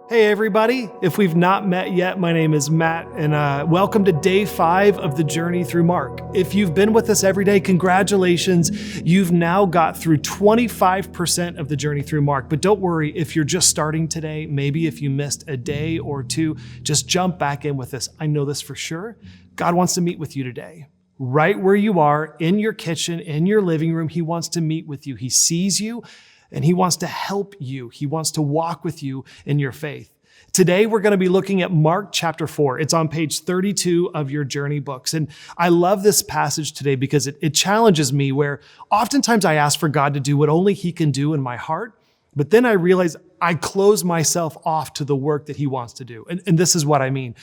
Hey everybody, if we've not met yet, my name is Matt and welcome to day 5 of the journey through Mark. If you've been with us every day, congratulations. You've now got through 25% of the journey through Mark, but don't worry if you're just starting today, maybe if you missed a day or two, just jump back in with us. I know this for sure. God wants to meet with you today. Right where you are, in your kitchen, in your living room, He wants to meet with you. He sees you. And He wants to help you. He wants to walk with you in your faith. Today, we're going to be looking at Mark chapter 4. It's on page 32 of your journey books. And I love this passage today because it challenges me where oftentimes I ask for God to do what only He can do in my heart. But then I realize I close myself off to the work that He wants to do. And this is what I mean.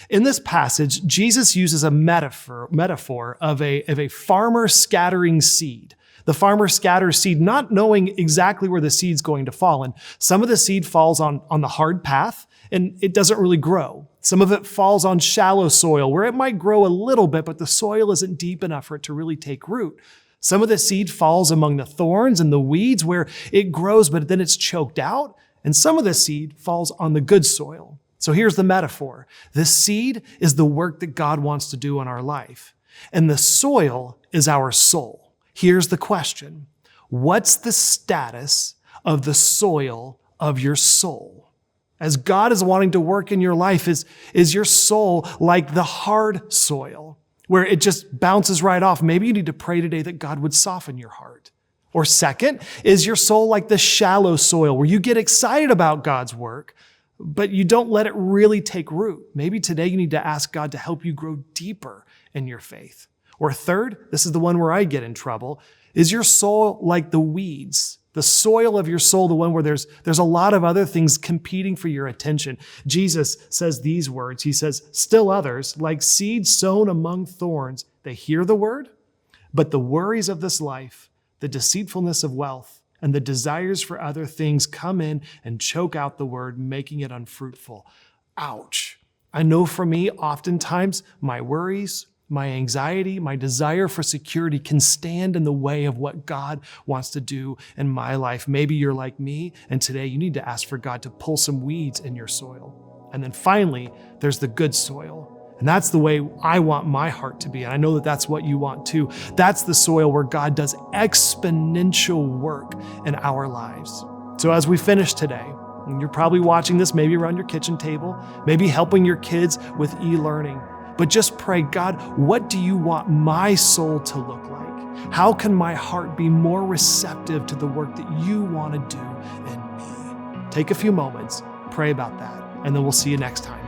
In this passage, Jesus uses a metaphor of a farmer scattering seed. The farmer scatters seed, not knowing exactly where the seed's going to fall. And some of the seed falls on the hard path, and it doesn't really grow. Some of it falls on shallow soil, where it might grow a little bit, but the soil isn't deep enough for it to really take root. Some of the seed falls among the thorns and the weeds, where it grows, but then it's choked out. And some of the seed falls on the good soil. So here's the metaphor. The seed is the work that God wants to do in our life, and the soil is our soul. Here's the question. What's the status of the soil of your soul? As God is wanting to work in your life, is your soul like the hard soil where it just bounces right off? Maybe you need to pray today that God would soften your heart. Or second, is your soul like the shallow soil where you get excited about God's work, but you don't let it really take root? Maybe today you need to ask God to help you grow deeper in your faith. Or third, this is the one where I get in trouble, is your soul like the weeds, the soil of your soul, the one where there's a lot of other things competing for your attention? Jesus says these words. He says, still others, like seeds sown among thorns, they hear the word, but the worries of this life, the deceitfulness of wealth, and the desires for other things come in and choke out the word, making it unfruitful. Ouch. I know for me, oftentimes my worries, my anxiety, my desire for security can stand in the way of what God wants to do in my life. Maybe you're like me, and today you need to ask for God to pull some weeds in your soil. And then finally, there's the good soil. And that's the way I want my heart to be. And I know that that's what you want too. That's the soil where God does exponential work in our lives. So as we finish today, and you're probably watching this maybe around your kitchen table, maybe helping your kids with e-learning, but just pray, God, what do you want my soul to look like? How can my heart be more receptive to the work that you want to do in me? Take a few moments, pray about that, and then we'll see you next time.